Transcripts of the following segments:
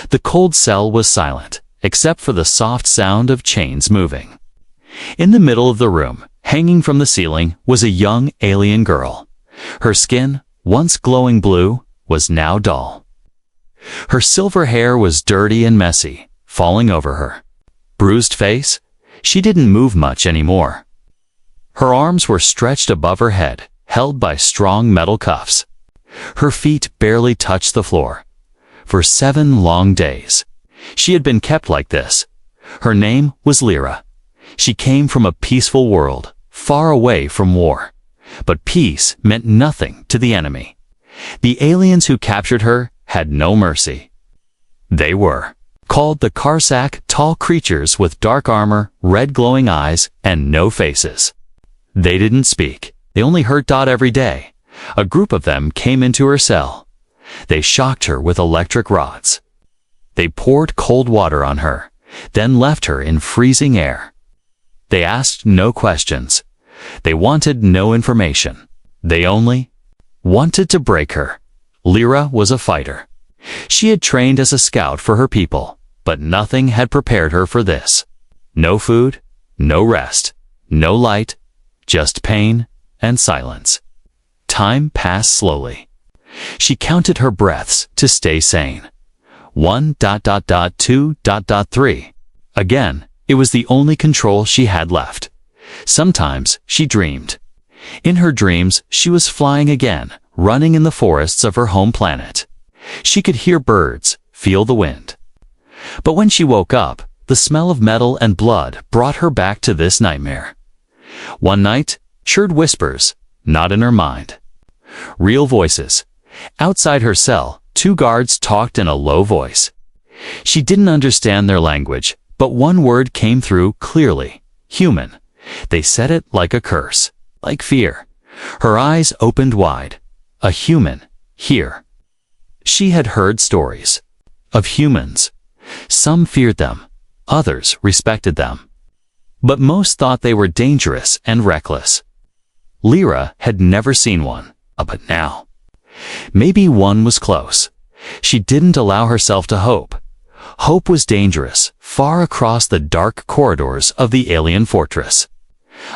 The cold cell was silent, except for the soft sound of chains moving. In the middle of the room, hanging from the ceiling, was a young alien girl. Her skin, once glowing blue, was now dull. Her silver hair was dirty and messy, falling over her. Bruised face, she didn't move much anymore. Her arms were stretched above her head, held by strong metal cuffs. Her feet barely touched the floor. For 7 long days, she had been kept like this. Her name was Lyra. She came from a peaceful world, far away from war. But peace meant nothing to the enemy. The aliens who captured her had no mercy. They were called the Karsak, tall creatures with dark armor, red glowing eyes, and no faces. They didn't speak. They only heard Dot every day. A group of them came into her cell. They shocked her with electric rods. They poured cold water on her, then left her in freezing air. They asked no questions. They wanted no information. They only wanted to break her. Lyra was a fighter. She had trained as a scout for her people, but nothing had prepared her for this. No food, no rest, no light, just pain and silence. Time passed slowly. She counted her breaths to stay sane. 1.2.3. Again, it was the only control she had left. Sometimes she dreamed. In her dreams, she was flying again, running in the forests of her home planet. She could hear birds, feel the wind. But when she woke up, the smell of metal and blood brought her back to this nightmare. One night, chirred whispers, not in her mind. Real voices. Outside her cell, 2 guards talked in a low voice. She didn't understand their language, but one word came through clearly. Human. They said it like a curse, like fear. Her eyes opened wide. A human, here. She had heard stories of humans. Some feared them, others respected them. But most thought they were dangerous and reckless. Lyra had never seen one, but now. Maybe one was close. She didn't allow herself to hope. Hope was dangerous, far across the dark corridors of the alien fortress.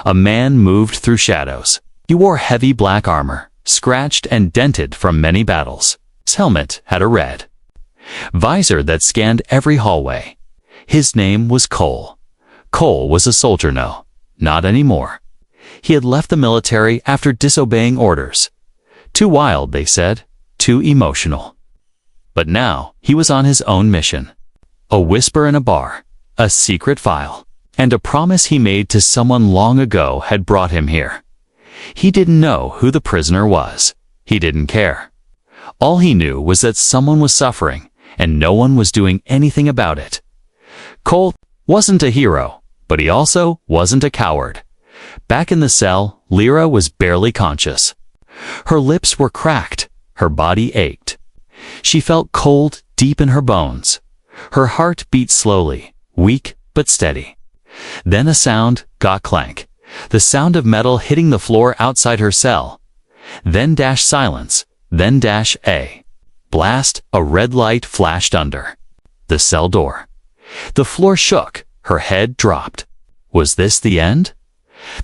A man moved through shadows. He wore heavy black armor, scratched and dented from many battles. His helmet had a red visor that scanned every hallway. His name was Cole. Cole was a soldier. No, not anymore. He had left the military after disobeying orders. Too wild, they said, too emotional. But now he was on his own mission. A whisper in a bar, a secret file, and a promise he made to someone long ago had brought him here. He didn't know who the prisoner was. He didn't care. All he knew was that someone was suffering, and no one was doing anything about it. Cole wasn't a hero, but he also wasn't a coward. Back in the cell, Lyra was barely conscious. Her lips were cracked. Her body ached. She felt cold deep in her bones. Her heart beat slowly, weak but steady. Then a sound got clank. The sound of metal hitting the floor outside her cell. Then dash silence. Then dash a blast. A red light flashed under the cell door. The floor shook. Her head dropped. Was this the end?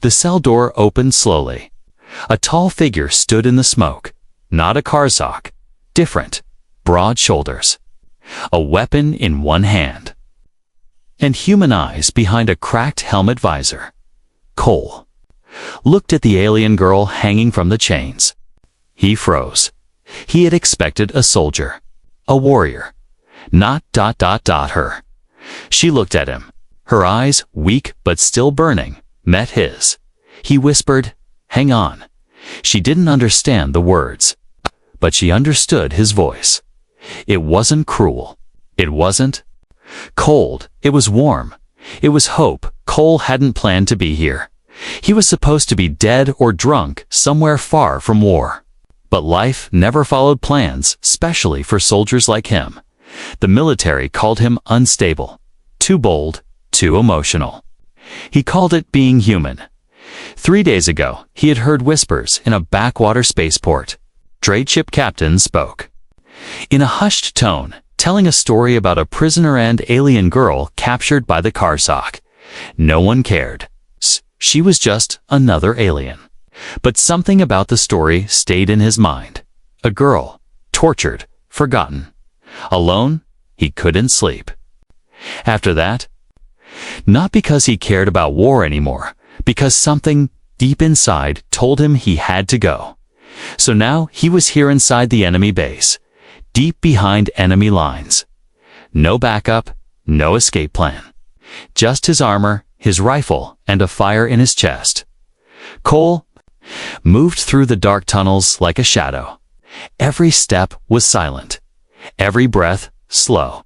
The cell door opened slowly. A tall figure stood in the smoke. Not a Karsak. Different. Broad shoulders. A weapon in one hand. And human eyes behind a cracked helmet visor. Cole looked at the alien girl hanging from the chains. He froze. He had expected a soldier. A warrior. Not her. She looked at him. Her eyes, weak but still burning, met his. He whispered, "Hang on." She didn't understand the words, but she understood his voice. It wasn't cruel. It wasn't cold. It was warm. It was hope. Cole hadn't planned to be here. He was supposed to be dead or drunk somewhere far from war. But life never followed plans, especially for soldiers like him. The military called him unstable, too bold, too emotional. He called it being human. 3 days ago, he had heard whispers in a backwater spaceport. Trade ship captain spoke. In a hushed tone, telling a story about a prisoner and alien girl captured by the Karsak. No one cared. She was just another alien. But something about the story stayed in his mind. A girl, tortured, forgotten. Alone, he couldn't sleep. After that, not because he cared about war anymore, because something deep inside told him he had to go. So now he was here inside the enemy base, deep behind enemy lines. No backup, no escape plan. Just his armor, his rifle, and a fire in his chest. Cole moved through the dark tunnels like a shadow. Every step was silent. Every breath slow.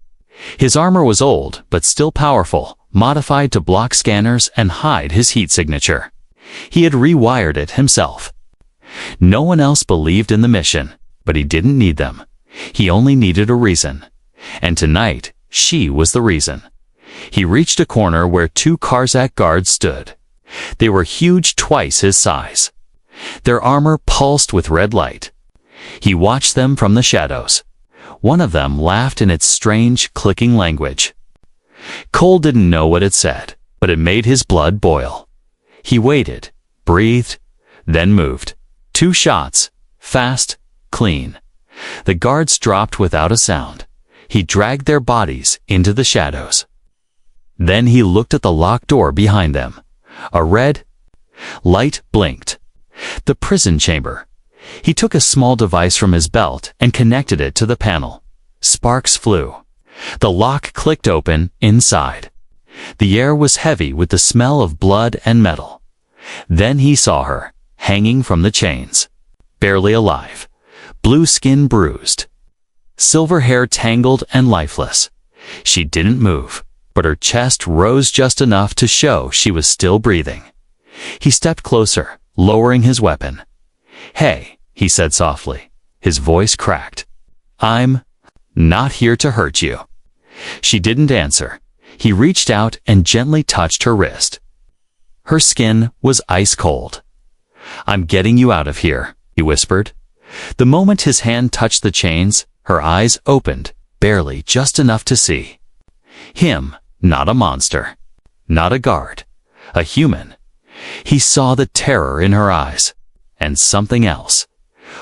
His armor was old, but still powerful, modified to block scanners and hide his heat signature. He had rewired it himself. No one else believed in the mission, but he didn't need them. He only needed a reason. And tonight, she was the reason. He reached a corner where 2 Karsak guards stood. They were huge, twice his size. Their armor pulsed with red light. He watched them from the shadows. One of them laughed in its strange, clicking language. Cole didn't know what it said, but it made his blood boil. He waited, breathed, then moved. 2 shots, fast, clean. The guards dropped without a sound. He dragged their bodies into the shadows. Then he looked at the locked door behind them. A red light blinked. The prison chamber. He took a small device from his belt and connected it to the panel. Sparks flew. The lock clicked open inside. The air was heavy with the smell of blood and metal. Then he saw her, hanging from the chains. Barely alive. Blue skin bruised. Silver hair tangled and lifeless. She didn't move, but her chest rose just enough to show she was still breathing. He stepped closer, lowering his weapon. "Hey," he said softly. His voice cracked. "I'm not here to hurt you." She didn't answer. He reached out and gently touched her wrist. Her skin was ice cold. "I'm getting you out of here," he whispered. The moment his hand touched the chains, her eyes opened, barely, just enough to see. Him, not a monster, not a guard, a human. He saw the terror in her eyes, and something else.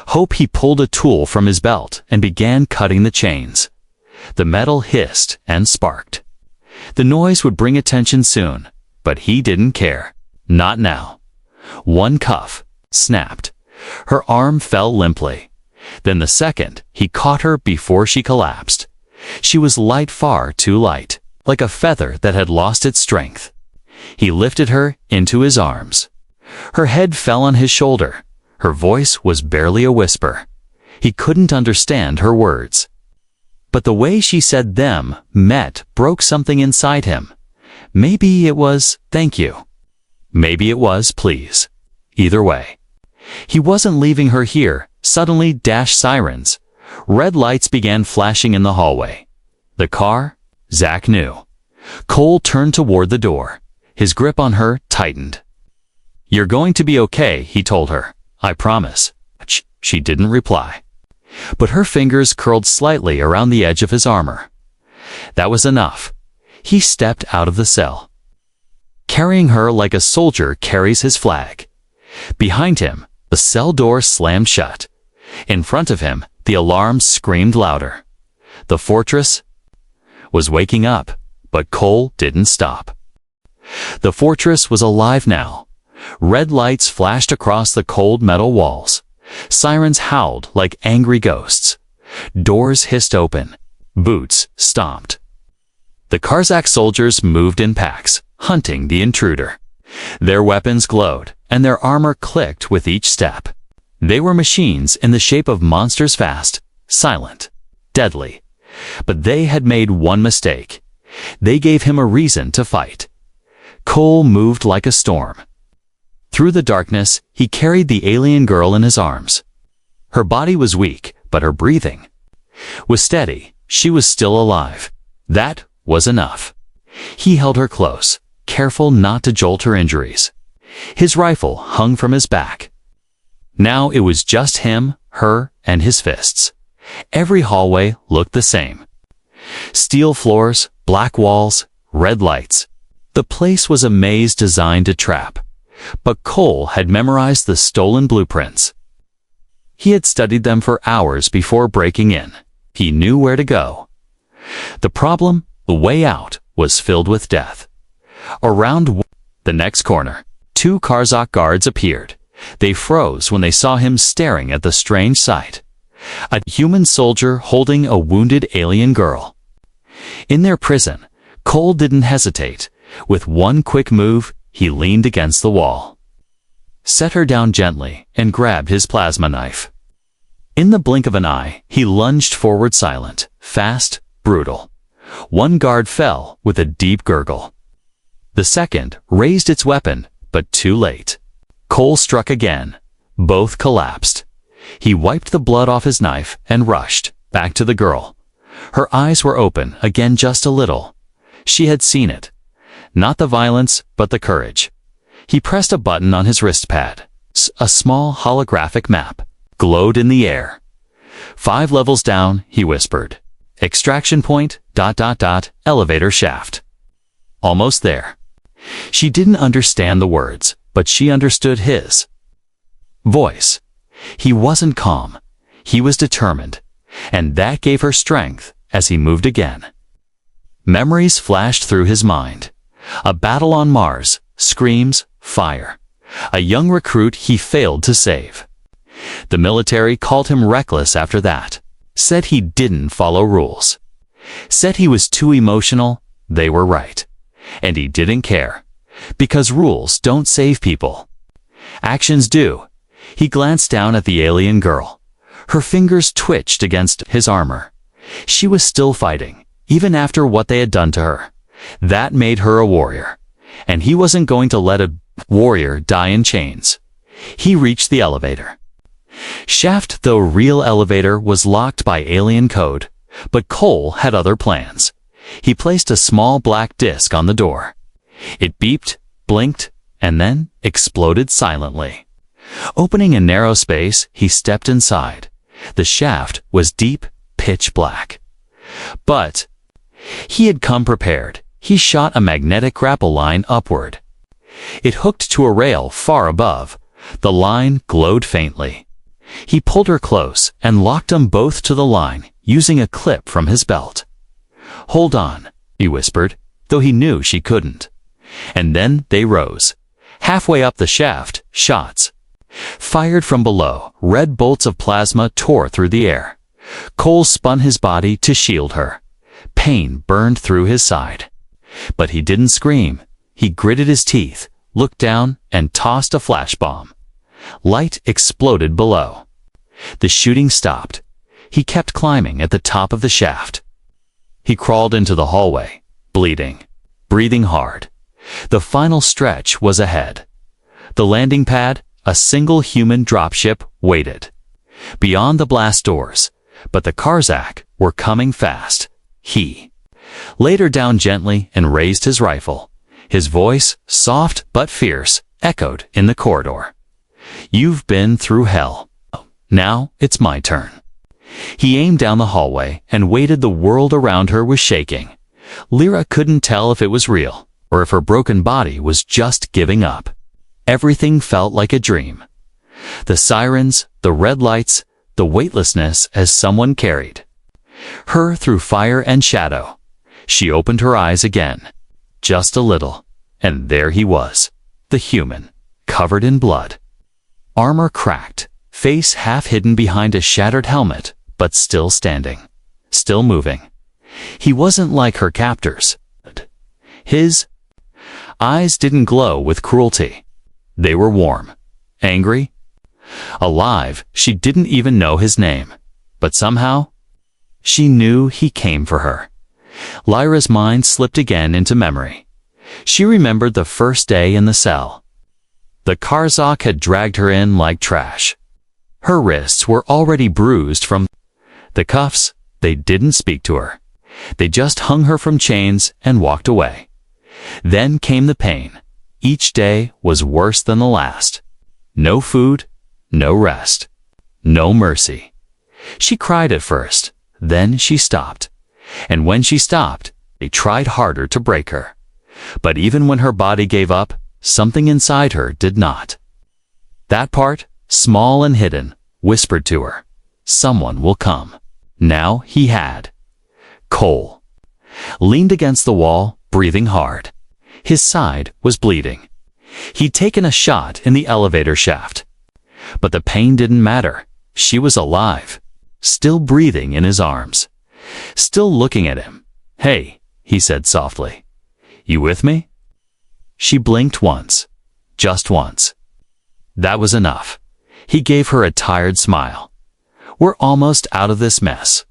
Hope. He pulled a tool from his belt and began cutting the chains. The metal hissed and sparked. The noise would bring attention soon, but he didn't care. Not now. One cuff snapped. Her arm fell limply. Then the second, he caught her before she collapsed. She was light, far too light, like a feather that had lost its strength. He lifted her into his arms. Her head fell on his shoulder. Her voice was barely a whisper. He couldn't understand her words. But the way she said them broke something inside him. Maybe it was thank you. Maybe it was please. Either way. He wasn't leaving her here. Suddenly, dash sirens. Red lights began flashing in the hallway. The car? Zach knew. Cole turned toward the door. His grip on her tightened. "You're going to be okay," he told her. "I promise." She didn't reply. But her fingers curled slightly around the edge of his armor. That was enough. He stepped out of the cell, carrying her like a soldier carries his flag. Behind him, the cell door slammed shut. In front of him, the alarm screamed louder. The fortress was waking up, but Cole didn't stop. The fortress was alive now. Red lights flashed across the cold metal walls. Sirens howled like angry ghosts. Doors hissed open. Boots stomped. The Karsak soldiers moved in packs, hunting the intruder. Their weapons glowed, and their armor clicked with each step. They were machines in the shape of monsters, fast, silent, deadly. But they had made one mistake. They gave him a reason to fight. Cole moved like a storm. Through the darkness, he carried the alien girl in his arms. Her body was weak, but her breathing was steady. She was still alive. That was enough. He held her close, careful not to jolt her injuries. His rifle hung from his back. Now it was just him, her, and his fists. Every hallway looked the same. Steel floors, black walls, red lights. The place was a maze designed to trap. But Cole had memorized the stolen blueprints. He had studied them for hours before breaking in. He knew where to go. The problem, the way out, was filled with death. Around the next corner, 2 Karzak guards appeared. They froze when they saw him staring at the strange sight. A human soldier holding a wounded alien girl. In their prison, Cole didn't hesitate. With one quick move, he leaned against the wall, set her down gently, and grabbed his plasma knife. In the blink of an eye, he lunged forward silent, fast, brutal. One guard fell with a deep gurgle. The second raised its weapon, but too late. Cole struck again. Both collapsed. He wiped the blood off his knife and rushed back to the girl. Her eyes were open again just a little. She had seen it. Not the violence, but the courage. He pressed a button on his wrist pad. A small holographic map glowed in the air. 5 levels down, he whispered. Extraction point, ... elevator shaft. Almost there. She didn't understand the words, but she understood his voice. He wasn't calm. He was determined. And that gave her strength as he moved again. Memories flashed through his mind. A battle on Mars, screams, fire. A young recruit he failed to save. The military called him reckless after that. Said he didn't follow rules. Said he was too emotional. They were right. And he didn't care. Because rules don't save people. Actions do. He glanced down at the alien girl. Her fingers twitched against his armor. She was still fighting, even after what they had done to her. That made her a warrior. And he wasn't going to let a warrior die in chains. He reached the elevator. Shaft, though real elevator, was locked by alien code. But Cole had other plans. He placed a small black disc on the door. It beeped, blinked, and then exploded silently. Opening a narrow space, he stepped inside. The shaft was deep, pitch black. But he had come prepared. He shot a magnetic grapple line upward. It hooked to a rail far above. The line glowed faintly. He pulled her close and locked them both to the line, using a clip from his belt. "Hold on," he whispered, though he knew she couldn't. And then they rose. Halfway up the shaft, shots fired from below. Red bolts of plasma tore through the air. Cole spun his body to shield her. Pain burned through his side. But he didn't scream. He gritted his teeth, looked down, and tossed a flash bomb. Light exploded below. The shooting stopped. He kept climbing at the top of the shaft. He crawled into the hallway, bleeding, breathing hard. The final stretch was ahead. The landing pad, a single human dropship, waited. Beyond the blast doors, but the Karzak were coming fast. He laid her down gently and raised his rifle. His voice, soft but fierce, echoed in the corridor. "You've been through hell. Now it's my turn." He aimed down the hallway and waited. The world around her was shaking. Lyra couldn't tell if it was real, or if her broken body was just giving up. Everything felt like a dream. The sirens, the red lights, the weightlessness as someone carried her through fire and shadow. She opened her eyes again, just a little, and there he was, the human, covered in blood. Armor cracked, face half hidden behind a shattered helmet, but still standing, still moving. He wasn't like her captors. His eyes didn't glow with cruelty. They were warm, angry, alive. She didn't even know his name, but somehow she knew he came for her. Lyra's mind slipped again into memory. She remembered the first day in the cell. The Karzak had dragged her in like trash. Her wrists were already bruised from the cuffs. They didn't speak to her. They just hung her from chains and walked away. Then came the pain. Each day was worse than the last. No food, no rest, no mercy. She cried at first, then she stopped. And when she stopped, they tried harder to break her. But even when her body gave up, something inside her did not. That part, small and hidden, whispered to her, someone will come. Now he had. Cole leaned against the wall, breathing hard. His side was bleeding. He'd taken a shot in the elevator shaft. But the pain didn't matter. She was alive, still breathing in his arms, still looking at him. "Hey," he said softly. "You with me?" She blinked once, just once. That was enough. He gave her a tired smile. "We're almost out of this mess."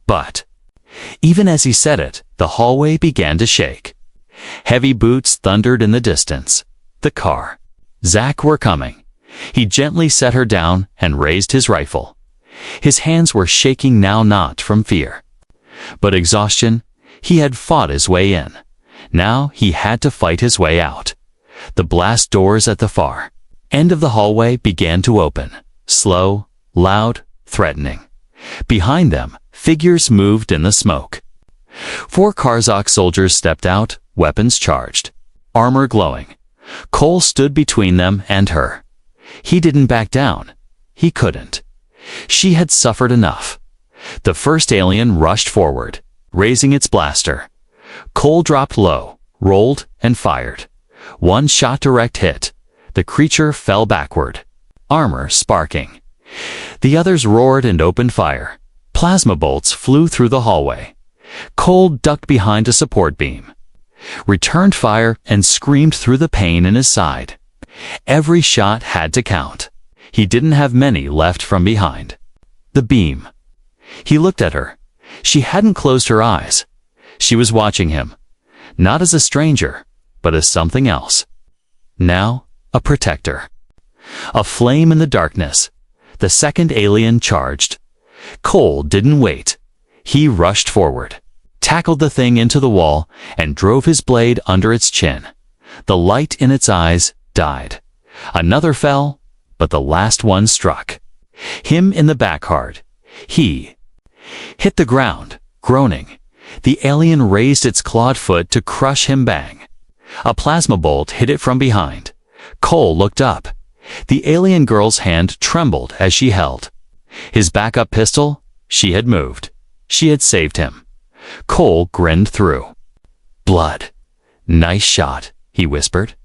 But even as he said it, the hallway began to shake. Heavy boots thundered in the distance. The car. Zach were coming. He gently set her down and raised his rifle. His hands were shaking now, not from fear, but exhaustion. He had fought his way in. Now he had to fight his way out. The blast doors at the far end of the hallway began to open, slow, loud, threatening. Behind them, figures moved in the smoke. 4 Karzak soldiers stepped out, weapons charged, armor glowing. Cole stood between them and her. He didn't back down. He couldn't. She had suffered enough. The first alien rushed forward, raising its blaster. Cole dropped low, rolled, and fired. One shot direct hit. The creature fell backward, armor sparking. The others roared and opened fire. Plasma bolts flew through the hallway. Cole ducked behind a support beam, returned fire, and screamed through the pain in his side. Every shot had to count. He didn't have many left from behind. The beam. He looked at her. She hadn't closed her eyes. She was watching him, not as a stranger, but as something else. Now, a protector. A flame in the darkness. The second alien charged. Cole didn't wait. He rushed forward, tackled the thing into the wall, and drove his blade under its chin. The light in its eyes died. Another fell, but the last one struck him in the back hard. He hit the ground, groaning. The alien raised its clawed foot to crush him. Bang! A plasma bolt hit it from behind. Cole looked up. The alien girl's hand trembled as she held his backup pistol. She had moved. She had saved him. Cole grinned through. "Blood. Nice shot," he whispered.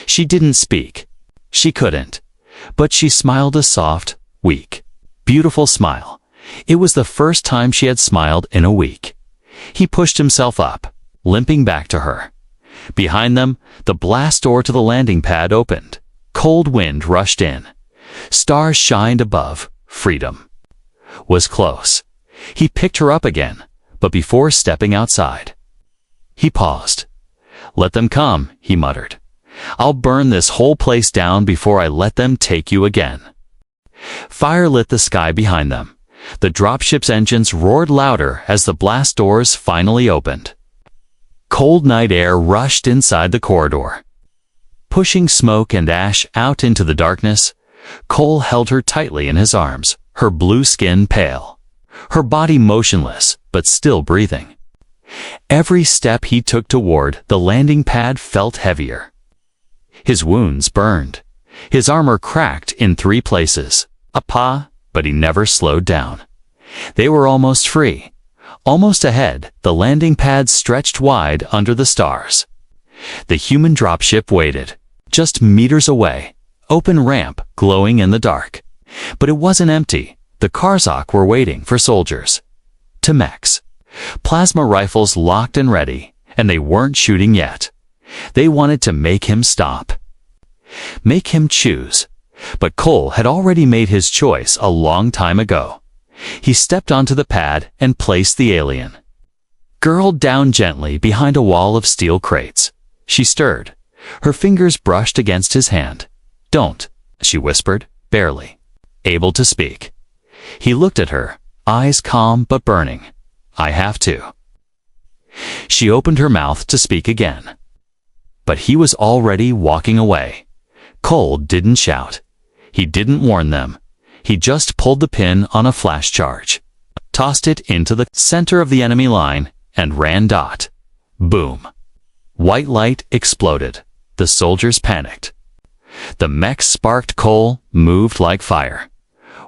She didn't speak. She couldn't. But she smiled a soft, weak, beautiful smile. It was the first time she had smiled in a week. He pushed himself up, limping back to her. Behind them, the blast door to the landing pad opened. Cold wind rushed in. Stars shined above. Freedom was close. He picked her up again, but before stepping outside, he paused. "Let them come," he muttered. "I'll burn this whole place down before I let them take you again." Fire lit the sky behind them. The dropship's engines roared louder as the blast doors finally opened. Cold night air rushed inside the corridor, pushing smoke and ash out into the darkness. Cole held her tightly in his arms, her blue skin pale, her body motionless but still breathing. Every step he took toward the landing pad felt heavier. His wounds burned. His armor cracked in 3 places. But he never slowed down. They were almost free. Almost ahead, the landing pad stretched wide under the stars. The human dropship waited, just meters away, open ramp glowing in the dark. But it wasn't empty. The Karzak were waiting for soldiers. To mechs. Plasma rifles locked and ready, and they weren't shooting yet. They wanted to make him stop. Make him choose. But Cole had already made his choice a long time ago. He stepped onto the pad and placed the alien girl down gently behind a wall of steel crates. She stirred. Her fingers brushed against his hand. "Don't," she whispered, barely able to speak. He looked at her, eyes calm but burning. "I have to." She opened her mouth to speak again, but he was already walking away. Cole didn't shout. He didn't warn them. He just pulled the pin on a flash charge. tossed it into the center of the enemy line, and ran. Boom. White light exploded. The soldiers panicked. The mech sparked. Cole moved like fire.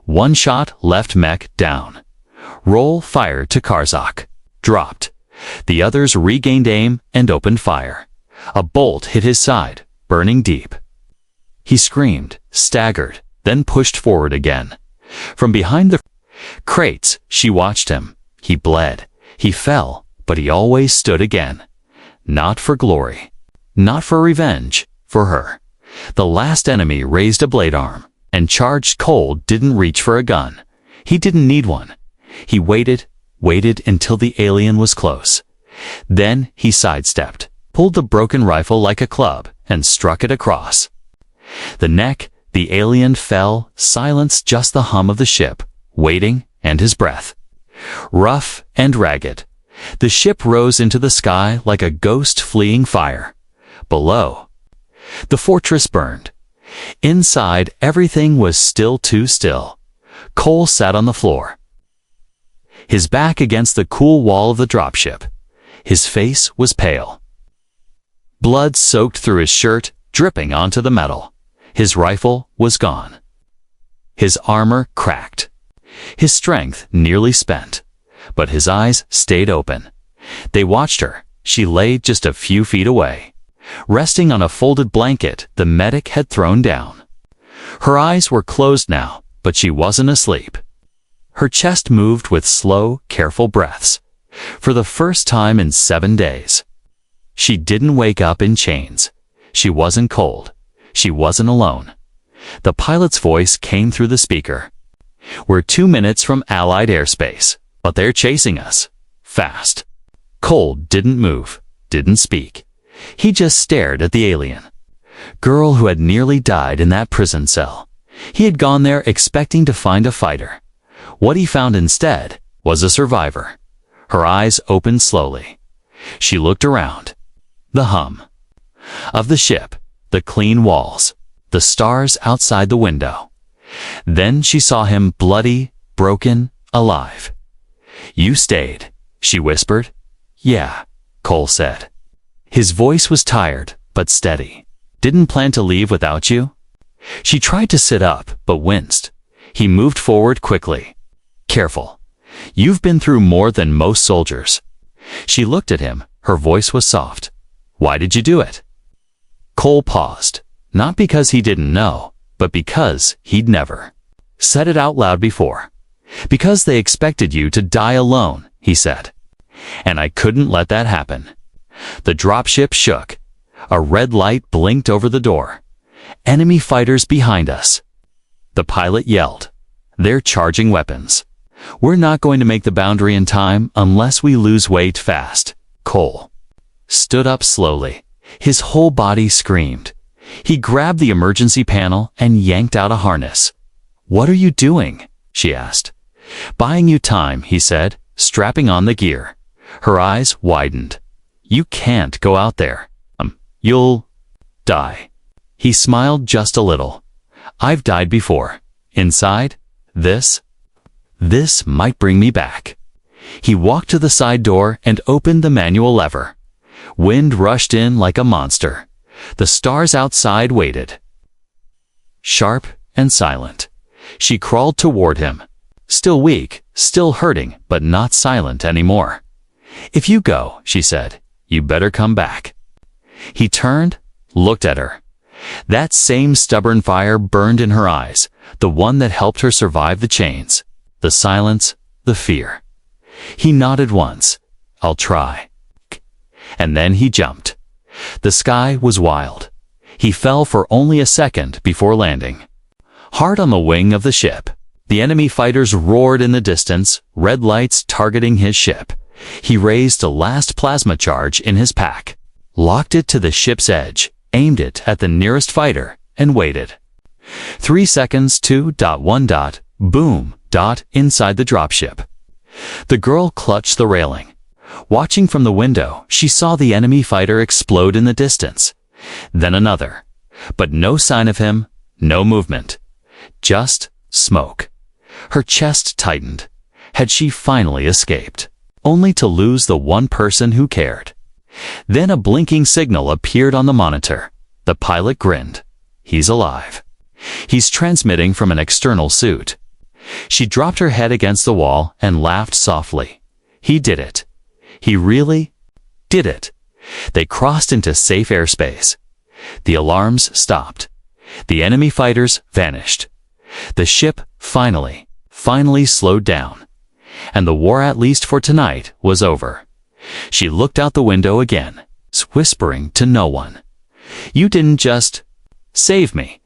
One shot left mech down. Roll fired to Karzak. Dropped. The others regained aim and opened fire. A bolt hit his side, burning deep. He screamed, staggered, then pushed forward again. From behind the crates, she watched him. He bled. He fell, but he always stood again. Not for glory. Not for revenge. For her. The last enemy raised a blade arm and charged. Cole didn't reach for a gun. He didn't need one. He waited until the alien was close. Then he sidestepped, pulled the broken rifle like a club, and struck it across the neck. The alien fell, silence, just the hum of the ship, waiting, and his breath. Rough and ragged. The ship rose into the sky like a ghost fleeing fire. Below, the fortress burned. Inside, everything was still too still. Cole sat on the floor, his back against the cool wall of the dropship. His face was pale. Blood soaked through his shirt, dripping onto the metal. His rifle was gone. His armor cracked. His strength nearly spent. But his eyes stayed open. They watched her. She lay just a few feet away, resting on a folded blanket the medic had thrown down. Her eyes were closed now, but she wasn't asleep. Her chest moved with slow, careful breaths. For the first time in 7 days. She didn't wake up in chains. She wasn't cold. She wasn't alone. The pilot's voice came through the speaker. "We're 2 minutes from Allied airspace, but they're chasing us. Fast." Cole didn't move, didn't speak. He just stared at the alien. Girl who had nearly died in that prison cell. He had gone there expecting to find a fighter. What he found instead was a survivor. Her eyes opened slowly. She looked around. The hum of the ship, the clean walls, the stars outside the window. Then she saw him, bloody, broken, alive. "You stayed," she whispered. "Yeah," Cole said. His voice was tired, but steady. "Didn't plan to leave without you?" She tried to sit up, but winced. He moved forward quickly. "Careful. You've been through more than most soldiers." She looked at him. Her voice was soft. "Why did you do it?" Cole paused, not because he didn't know, but because he'd never said it out loud before. "Because they expected you to die alone," he said. "And I couldn't let that happen." The dropship shook. A red light blinked over the door. "Enemy fighters behind us." The pilot yelled. "They're charging weapons. We're not going to make the boundary in time unless we lose weight fast." Cole stood up slowly. His whole body screamed. He grabbed the emergency panel and yanked out a harness. "What are you doing?" she asked. "Buying you time," he said, strapping on the gear. Her eyes widened. "You can't go out there. You'll die." He smiled just a little. "I've died before. Inside, this might bring me back." He walked to the side door and opened the manual lever. Wind rushed in like a monster. The stars outside waited. Sharp and silent. She crawled toward him. Still weak, still hurting, but not silent anymore. "If you go," she said, "you better come back." He turned, looked at her. That same stubborn fire burned in her eyes, the one that helped her survive the chains, the silence, the fear. He nodded once. "I'll try." And then he jumped. The sky was wild. He fell for only a second before landing. Hard on the wing of the ship. The enemy fighters roared in the distance, red lights targeting his ship. He raised a last plasma charge in his pack, locked it to the ship's edge, aimed it at the nearest fighter, and waited. 3 seconds, 2.1. Boom. Inside the dropship. The girl clutched the railing. Watching from the window, she saw the enemy fighter explode in the distance. Then another. But no sign of him, no movement. Just smoke. Her chest tightened. had she finally escaped, only to lose the one person who cared. Then a blinking signal appeared on the monitor. The pilot grinned. He's alive. He's transmitting from an external suit. She dropped her head against the wall and laughed softly. He did it. He really did it. They crossed into safe airspace. The alarms stopped. The enemy fighters vanished. The ship finally slowed down. And the war, at least for tonight, was over. She looked out the window again, whispering to no one. You didn't just save me.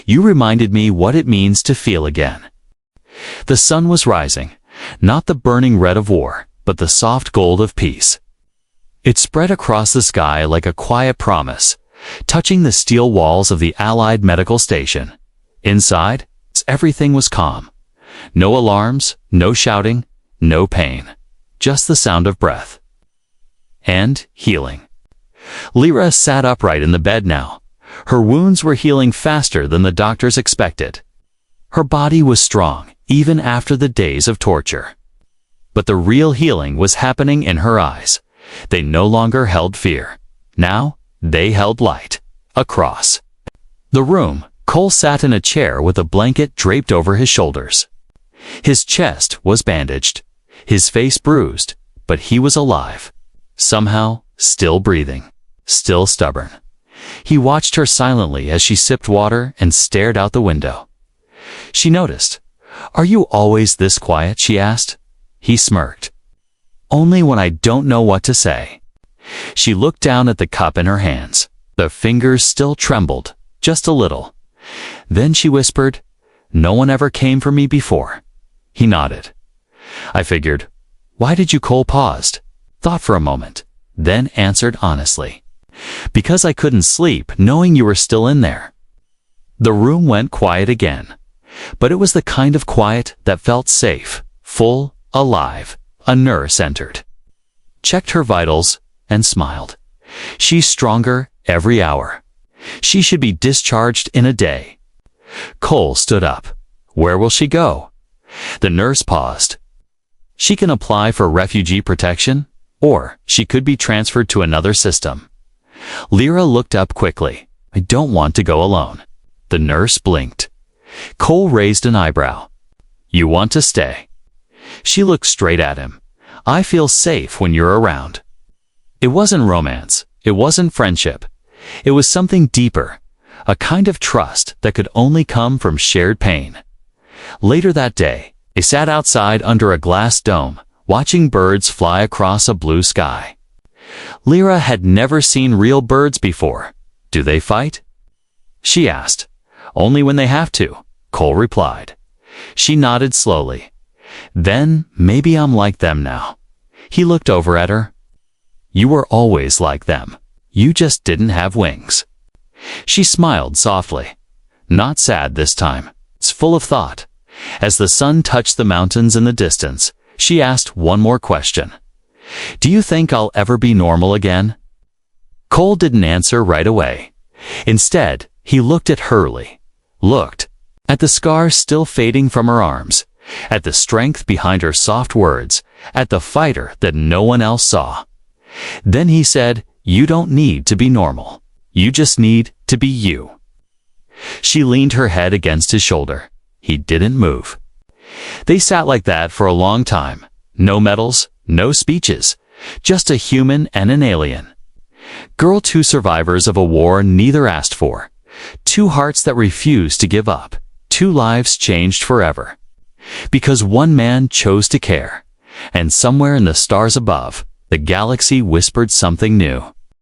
You reminded me what it means to feel again. The sun was rising, not the burning red of war, but the soft gold of peace. It spread across the sky like a quiet promise, touching the steel walls of the Allied medical station. Inside, everything was calm. No alarms, no shouting, no pain. Just the sound of breath. And healing. Lyra sat upright in the bed now. Her wounds were healing faster than the doctors expected. Her body was strong, even after the days of torture. But the real healing was happening in her eyes. They no longer held fear. Now, they held light. Across the room, Cole sat in a chair with a blanket draped over his shoulders. His chest was bandaged, his face bruised, but he was alive. Somehow, still breathing, still stubborn. He watched her silently as she sipped water and stared out the window. She noticed. Are you always this quiet? She asked. He smirked. Only when I don't know what to say. She looked down at the cup in her hands. The fingers still trembled, just a little. Then she whispered, No one ever came for me before. He nodded. I figured. Why did you? Cole paused, thought for a moment, then answered honestly. Because I couldn't sleep knowing you were still in there. The room went quiet again, but it was the kind of quiet that felt safe, full, alive. A nurse entered, checked her vitals, and smiled. She's stronger every hour. She should be discharged in a day. Cole stood up. Where will she go? The nurse paused. She can apply for refugee protection, or she could be transferred to another system. Lyra looked up quickly. I don't want to go alone. The nurse blinked. Cole raised an eyebrow. You want to stay? She looked straight at him. I feel safe when you're around. It wasn't romance. It wasn't friendship. It was something deeper, a kind of trust that could only come from shared pain. Later that day, they sat outside under a glass dome, watching birds fly across a blue sky. Lyra had never seen real birds before. Do they fight? She asked. Only when they have to, Cole replied. She nodded slowly. Then maybe I'm like them now. He looked over at her. You were always like them. You just didn't have wings. She smiled softly. Not sad this time. It's full of thought. As the sun touched the mountains in the distance, she asked one more question. Do you think I'll ever be normal again? Cole didn't answer right away. Instead, he looked at Hurley. Looked at the scars still fading from her arms, at the strength behind her soft words, at the fighter that no one else saw. Then he said, You don't need to be normal. You just need to be you. She leaned her head against his shoulder. He didn't move. They sat like that for a long time. No medals, no speeches, just a human and an alien. Two survivors of a war neither asked for. Two hearts that refused to give up. Two lives changed forever. Because one man chose to care. And somewhere in the stars above, the galaxy whispered something new.